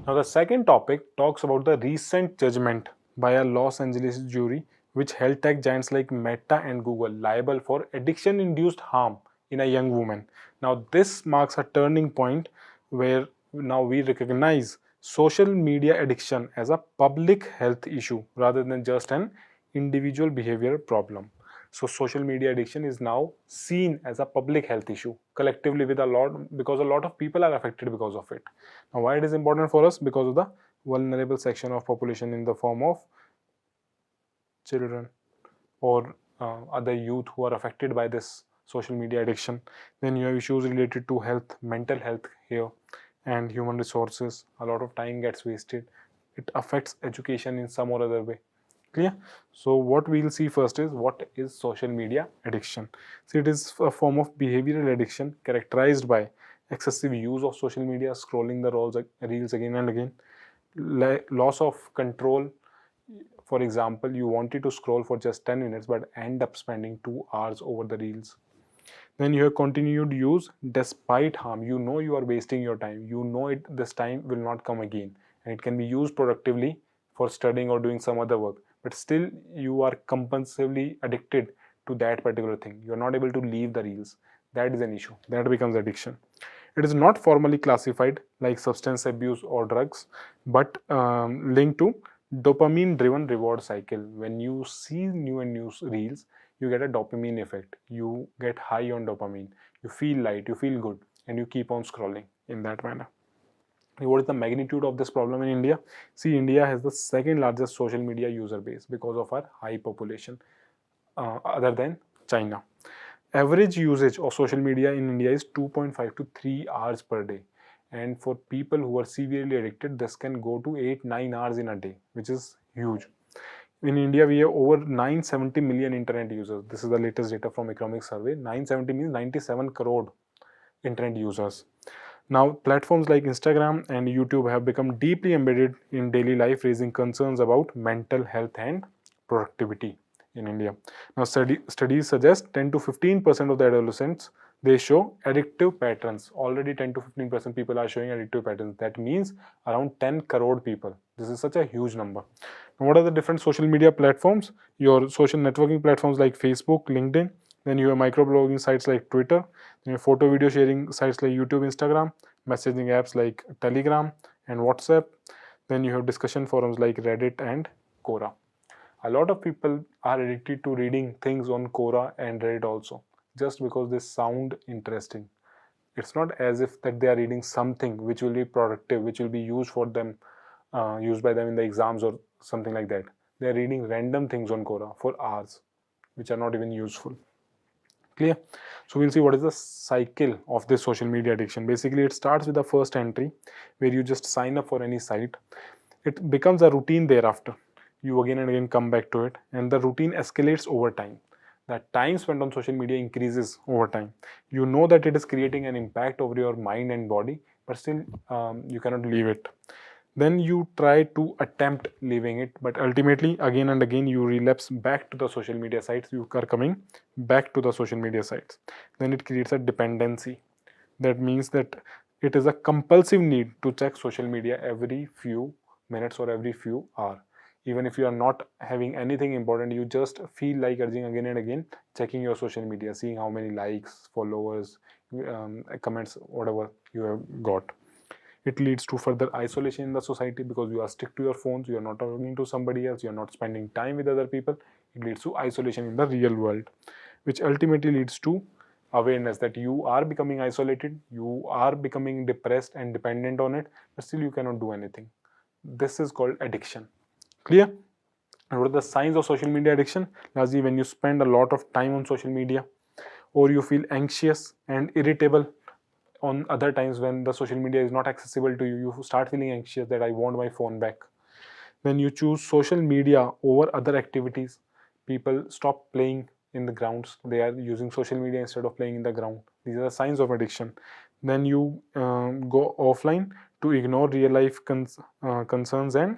Now, the second topic talks about the recent judgment by a Los Angeles jury which held tech giants like Meta and Google liable for addiction induced harm in a young woman. Now, this marks a turning point where now we recognize social media addiction as a public health issue rather than just an individual behavior problem. So social media addiction is now seen as a public health issue collectively with a lot, because a lot of people are affected because of it. Now why it is important for us? Because of the vulnerable section of population in the form of children or other youth who are affected by this social media addiction. Then you have issues related to health, mental health here, and human resources. A lot of time gets wasted. It affects education in some or other way. Clear? So what we'll see first is what is social media addiction. So it is a form of behavioral addiction characterized by excessive use of social media, scrolling the reels again and again, loss of control. For example, you wanted to scroll for just 10 minutes but end up spending 2 hours over the reels. Then you have continued use despite harm. You know you are wasting your time. You know this time will not come again, and it can be used productively for studying or doing some other work. But still, you are compulsively addicted to that particular thing. You are not able to leave the reels. That is an issue. That becomes addiction. It is not formally classified like substance abuse or drugs, but linked to dopamine driven reward cycle. When you see new and new reels, you get a dopamine effect. You get high on dopamine. You feel light, you feel good, and you keep on scrolling in that manner. What is the magnitude of this problem in India? See, India has the second largest social media user base because of our high population, other than China. Average usage of social media in India is 2.5 to 3 hours per day. And for people who are severely addicted, this can go to 8-9 hours in a day, which is huge. In India, we have over 970 million internet users. This is the latest data from Economic Survey. 970 means 97 crore internet users. Now, platforms like Instagram and YouTube have become deeply embedded in daily life, raising concerns about mental health and productivity in India. Now, studies suggest 10 to 15% of the adolescents they show addictive patterns. Already 10 to 15% people are showing addictive patterns. That means around 10 crore people. This is such a huge number. Now, what are the different social media platforms? Your social networking platforms like Facebook, LinkedIn. Then you have microblogging sites like Twitter. Then you have photo video sharing sites like YouTube, Instagram, messaging apps like Telegram and WhatsApp. Then you have discussion forums like Reddit and Quora. A lot of people are addicted to reading things on Quora and Reddit also, just because they sound interesting. It's not as if that they are reading something which will be productive, which will be used for them, used by them in the exams or something like that. They are reading random things on Quora for hours, which are not even useful. Clear? So we'll see what is the cycle of this social media addiction. Basically, it starts with the first entry where you just sign up for any site. It becomes a routine thereafter. You again and again come back to it, and the routine escalates over time. The time spent on social media increases over time. You know that it is creating an impact over your mind and body, but still you cannot leave it. Then you try to attempt leaving it, but ultimately again and again you relapse back to the social media sites. You are coming back to the social media sites. Then it creates a dependency. That means that it is a compulsive need to check social media every few minutes or every few hours. Even if you are not having anything important, you just feel like urging again and again checking your social media, seeing how many likes, followers, comments, whatever you have got. It leads to further isolation in the society because you are stick to your phones, you are not talking to somebody else, you are not spending time with other people. It leads to isolation in the real world, which ultimately leads to awareness that you are becoming isolated, you are becoming depressed and dependent on it, but still you cannot do anything. This is called addiction. Clear? And what are the signs of social media addiction? Largely when you spend a lot of time on social media, or you feel anxious and irritable on other times when the social media is not accessible to you. You start feeling anxious that I want my phone back. When you choose social media over other activities, people stop playing in the grounds. They are using social media instead of playing in the ground. These are the signs of addiction. Then you go offline to ignore real life concerns and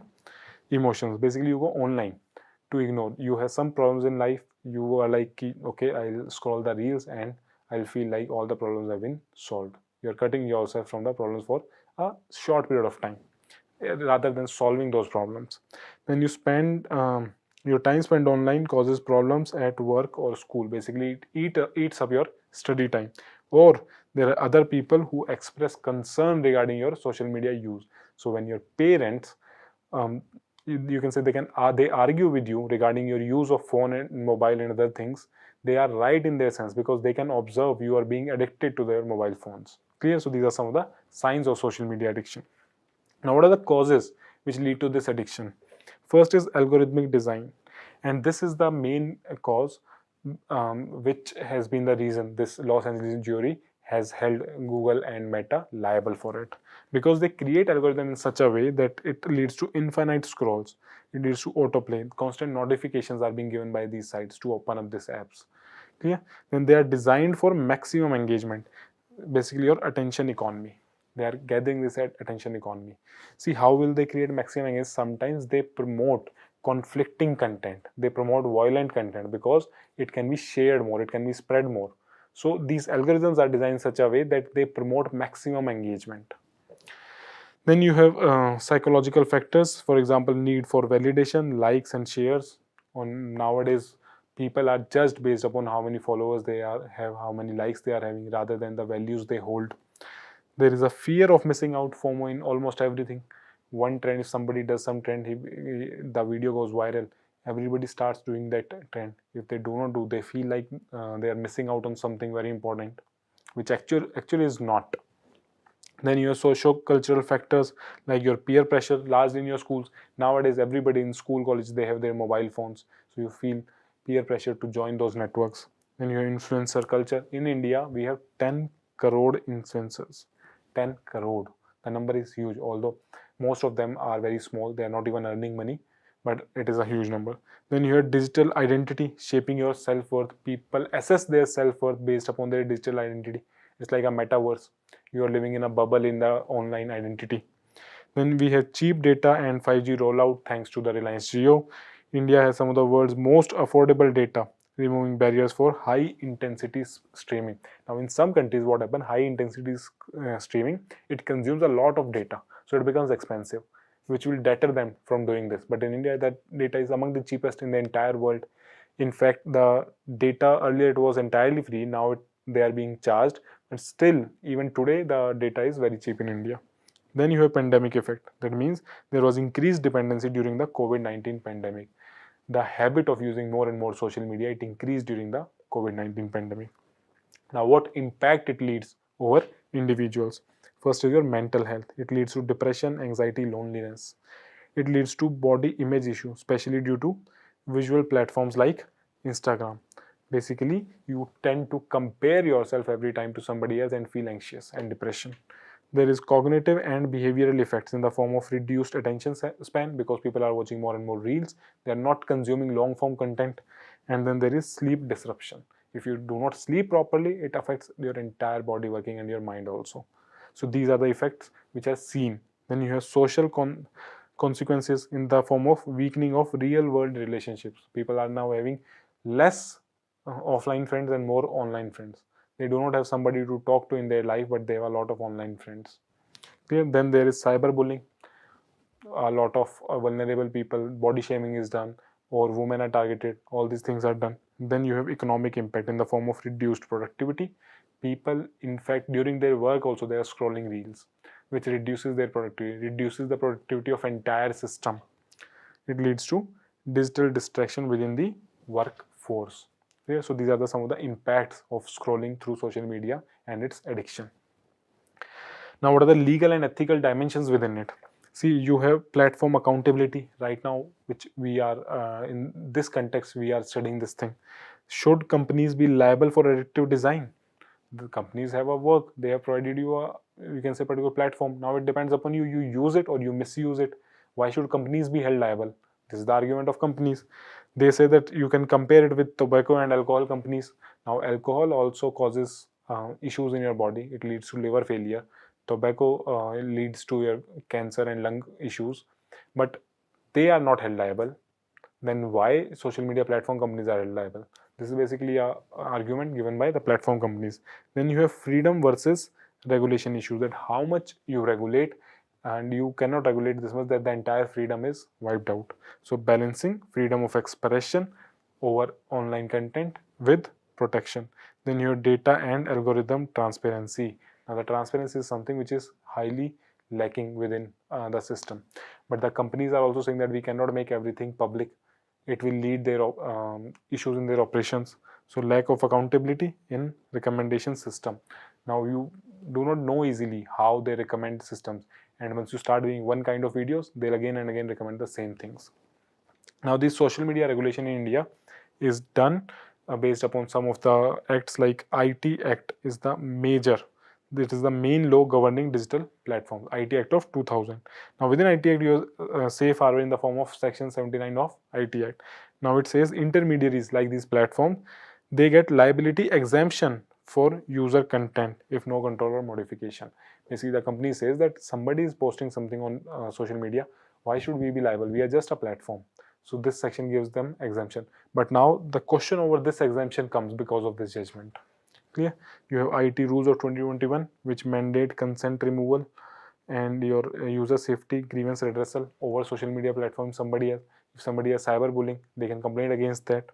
emotions. Basically, you go online to ignore. You have some problems in life. You are like, okay, I'll scroll the reels and I'll feel like all the problems have been solved. You're cutting yourself from the problems for a short period of time. rather than solving those problems. Then you spend your time spent online causes problems at work or school. Basically, eats up your study time. Or there are other people who express concern regarding your social media use. So when your parents, you can say, they argue with you regarding your use of phone and mobile and other things. They are right in their sense, because they can observe you are being addicted to their mobile phones. Clear? So these are some of the signs of social media addiction. Now, what are the causes which lead to this addiction? First is algorithmic design, and this is the main cause, which has been the reason this Los Angeles jury has held Google and Meta liable for it, because they create algorithm in such a way that it leads to infinite scrolls, it leads to autoplay, constant notifications are being given by these sites to open up these apps. Clear? Then they are designed for maximum engagement, basically your attention economy. They are gathering this at attention economy. See, how will they create maximum engagement? Sometimes they promote conflicting content, they promote violent content, because it can be shared more, it can be spread more. So these algorithms are designed in such a way that they promote maximum engagement. Then you have psychological factors, for example, need for validation, likes and shares. On nowadays, people are judged based upon how many followers they have, how many likes they are having, rather than the values they hold. There is a fear of missing out, FOMO, in almost everything. One trend, if somebody does some trend, the video goes viral, everybody starts doing that trend. If they do not do, they feel like they are missing out on something very important, which actually is not. Then your socio-cultural factors, like your peer pressure, largely in your schools. Nowadays, everybody in school, college, they have their mobile phones, so you feel peer pressure to join those networks. Then your influencer culture. In India, we have 10 crore influencers. 10 crore. The number is huge, although most of them are very small. They are not even earning money, but it is a huge number. Then you have digital identity, shaping your self-worth. People assess their self-worth based upon their digital identity. It's like a metaverse. You are living in a bubble in the online identity. Then we have cheap data and 5G rollout thanks to the Reliance Jio. India has some of the world's most affordable data, removing barriers for high intensity streaming. Now, in some countries, what happens? High intensity streaming, it consumes a lot of data, so it becomes expensive, which will deter them from doing this. But in India, that data is among the cheapest in the entire world. In fact, the data earlier it was entirely free. Now they are being charged, but still, even today, the data is very cheap in India. Then you have pandemic effect. That means there was increased dependency during the COVID-19 pandemic. The habit of using more and more social media, it increased during the COVID-19 pandemic. Now, what impact it leads over individuals? First is your mental health. It leads to depression, anxiety, loneliness. It leads to body image issue, especially due to visual platforms like Instagram. Basically, you tend to compare yourself every time to somebody else and feel anxious and depression. There is cognitive and behavioral effects in the form of reduced attention span, because people are watching more and more reels. They are not consuming long form content. And then there is sleep disruption. If you do not sleep properly, it affects your entire body working and your mind also. So these are the effects which are seen. Then you have social consequences in the form of weakening of real world relationships. People are now having less offline friends and more online friends. They do not have somebody to talk to in their life, but they have a lot of online friends. Okay? Then there is cyberbullying. A lot of vulnerable people, body shaming is done, or women are targeted. All these things are done. Then you have economic impact in the form of reduced productivity. People, in fact, during their work also, they are scrolling reels, which reduces their productivity, reduces the productivity of entire system. It leads to digital distraction within the workforce. Okay? So these are some of the impacts of scrolling through social media and its addiction. Now, what are the legal and ethical dimensions within it? See, you have platform accountability right now, which we are in this context, we are studying this thing. Should companies be liable for addictive design? The companies have a work, they have provided you a, you can say, particular platform. Now it depends upon you, you use it or you misuse it. Why should companies be held liable? This is the argument of companies. They say that you can compare it with tobacco and alcohol companies. Now alcohol also causes issues in your body. It leads to liver failure. Tobacco leads to your cancer and lung issues, but they are not held liable. Then why social media platform companies are held liable? This is basically a argument given by the platform companies. Then you have freedom versus regulation issues, that how much you regulate and you cannot regulate this much that the entire freedom is wiped out. So balancing freedom of expression over online content with protection. Then your data and algorithm transparency. Now the transparency is something which is highly lacking within the system, but the companies are also saying that we cannot make everything public. It will lead their issues in their operations. So lack of accountability in recommendation system. Now you do not know easily how they recommend systems, and once you start doing one kind of videos, they'll again and again recommend the same things. Now this social media regulation in India is done based upon some of the acts, like IT Act is the major. This is the main law governing digital platforms, IT Act of 2000. Now within IT Act, you have safe harbor in the form of Section 79 of IT Act. Now it says intermediaries like these platforms, they get liability exemption for user content if no control or modification. Basically, the company says that somebody is posting something on social media. Why should we be liable? We are just a platform. So this section gives them exemption. But now the question over this exemption comes because of this judgment. Clear? You have IT rules of 2021 which mandate consent removal and your user safety grievance redressal over social media platforms. If somebody has cyberbullying, they can complain against that.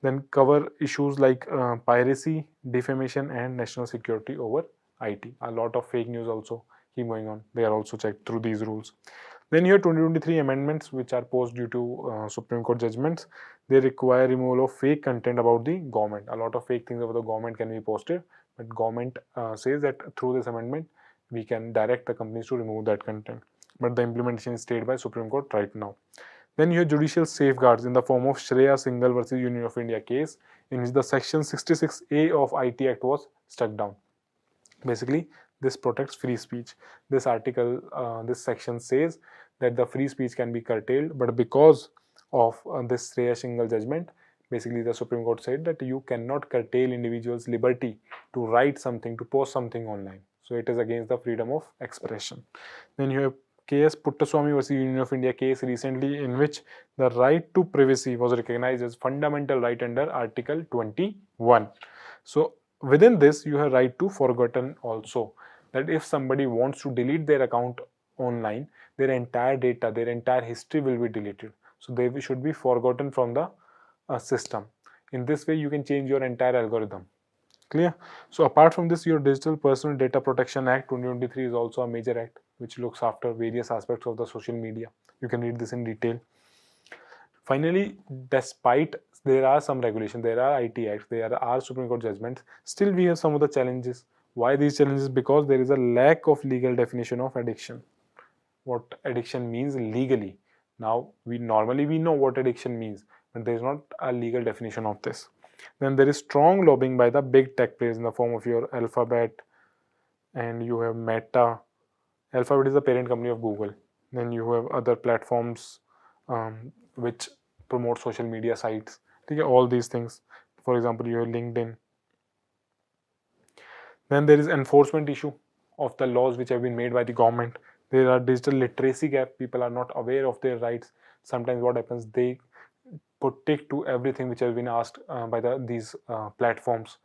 Then cover issues like piracy, defamation, and national security over IT. A lot of fake news also keep going on. They are also checked through these rules. Then you have 2023 amendments which are posed due to Supreme Court judgments. They require removal of fake content about the government. A lot of fake things about the government can be posted, but government says that through this amendment we can direct the companies to remove that content. But the implementation is stayed by Supreme Court right now. Then you have judicial safeguards in the form of Shreya Singhal versus Union of India case, in which the section 66A of IT Act was struck down. Basically, this protects free speech. This article, this section says that the free speech can be curtailed, but because of this Shreya Singhal judgment, basically the Supreme Court said that you cannot curtail individuals' liberty to write something, to post something online. So it is against the freedom of expression. Then you have KS Puttaswamy versus Union of India case recently, in which the right to privacy was recognized as fundamental right under Article 21. So within this, you have right to forgotten also. That if somebody wants to delete their account online, their entire data, their entire history will be deleted. So they should be forgotten from the system. In this way, you can change your entire algorithm. Clear? So apart from this, your Digital Personal Data Protection Act 2023 is also a major act which looks after various aspects of the social media. You can read this in detail. Finally, despite there are some regulations, there are IT acts, there are Supreme Court judgments, still we have some of the challenges. Why these challenges? Because there is a lack of legal definition of addiction. What addiction means legally. Now, we know what addiction means, but there is not a legal definition of this. Then there is strong lobbying by the big tech players in the form of your Alphabet, and you have Meta. Alphabet is the parent company of Google. Then you have other platforms which promote social media sites. All these things. For example, you have LinkedIn. Then there is enforcement issue of the laws which have been made by the government. There are digital literacy gap. People are not aware of their rights. Sometimes what happens, they put tick to everything which has been asked by these platforms.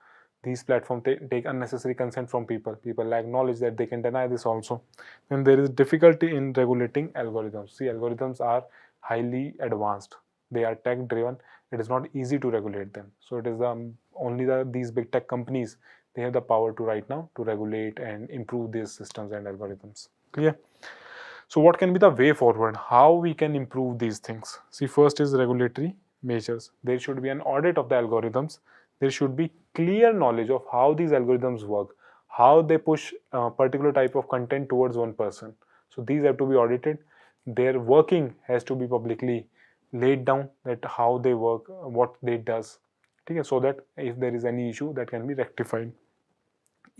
These platforms take unnecessary consent from people. People lack knowledge that they can deny this also. Then there is difficulty in regulating algorithms. See, algorithms are highly advanced. They are tech driven. It is not easy to regulate them. So it is only these big tech companies, they have the power to right now to regulate and improve these systems and algorithms. Clear? So what can be the way forward? How we can improve these things? See, first is regulatory measures. There should be an audit of the algorithms. There should be clear knowledge of how these algorithms work, how they push a particular type of content towards one person. So these have to be audited. Their working has to be publicly laid down, that how they work, what they does. Okay, so that if there is any issue, that can be rectified.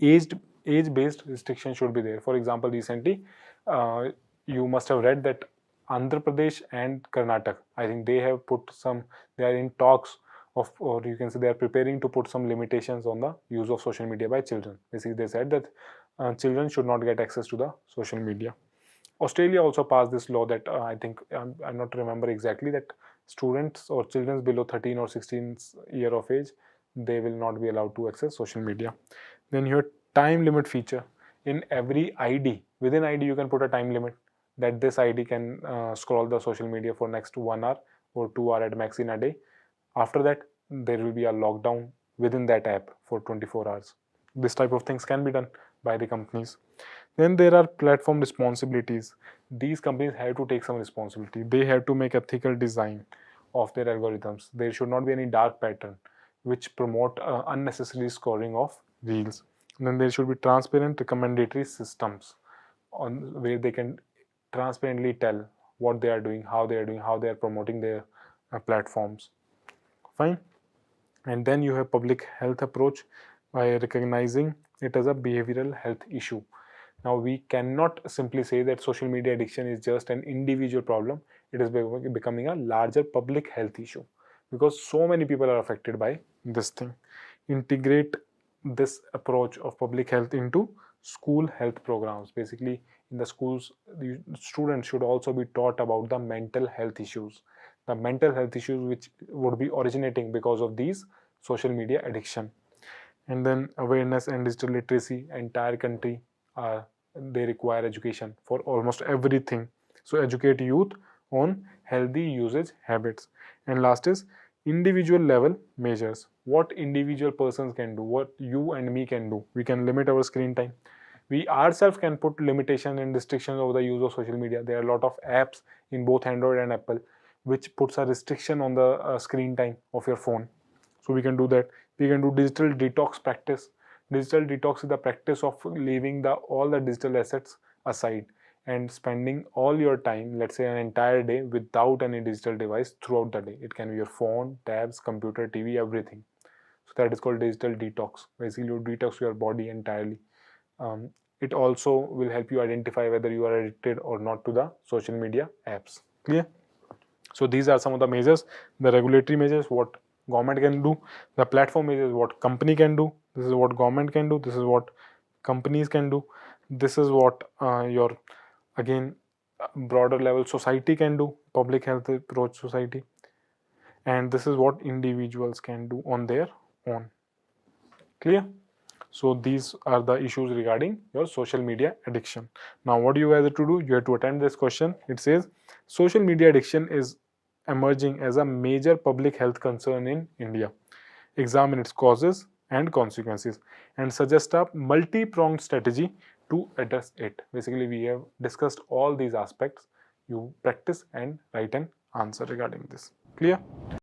Age-based restriction should be there. For example, recently you must have read that Andhra Pradesh and Karnataka, I think they have they are in talks of, or you can say they are preparing to put some limitations on the use of social media by children. Basically, they said that children should not get access to the social media. Australia also passed this law that I think, I'm not remember exactly, that students or children below 13 or 16 year of age, they will not be allowed to access social media. Then your time limit feature. in every ID, within ID you can put a time limit that this ID can scroll the social media for next 1 hour or 2 hour at max in a day. After that, there will be a lockdown within that app for 24 hours. This type of things can be done by the companies. Then there are platform responsibilities. These companies have to take some responsibility. They have to make ethical design of their algorithms. There should not be any dark pattern which promote unnecessary scoring of reels. And then there should be transparent recommendatory systems on where they can transparently tell what they are doing, how they are doing, how they are promoting their platforms. Fine. And then you have public health approach by recognizing it as a behavioral health issue. Now we cannot simply say that social media addiction is just an individual problem. It is becoming a larger public health issue because so many people are affected by this thing. Integrate this approach of public health into school health programs. Basically, in the schools, the students should also be taught about the mental health issues, which would be originating because of these social media addiction. And then awareness and digital literacy. Entire country they require education for almost everything. So educate youth on healthy usage habits. And last is individual level measures. What individual persons can do, what you and me can do. We can limit our screen time. We ourselves can put limitation and restrictions over the use of social media. There are a lot of apps in both Android and Apple which puts a restriction on the screen time of your phone. So we can do that. We can do digital detox practice. Digital detox is the practice of leaving all the digital assets aside and spending all your time, let's say an entire day, without any digital device throughout the day. It can be your phone, tabs, computer, TV, everything. So that is called digital detox. Basically, you detox your body entirely. It also will help you identify whether you are addicted or not to the social media apps. Clear? So these are some of the measures, the regulatory measures, what government can do, the platform measures, what company can do. This is what government can do. This is what companies can do. This is what your, again, broader level society can do, public health approach society. And this is what individuals can do on their own. Clear? So these are the issues regarding your social media addiction. Now what do you guys have to do? You have to attempt this question. It says social media addiction is emerging as a major public health concern in India. Examine its causes and consequences and suggest a multi-pronged strategy to address it. Basically, we have discussed all these aspects. You practice and write an answer regarding this. Clear?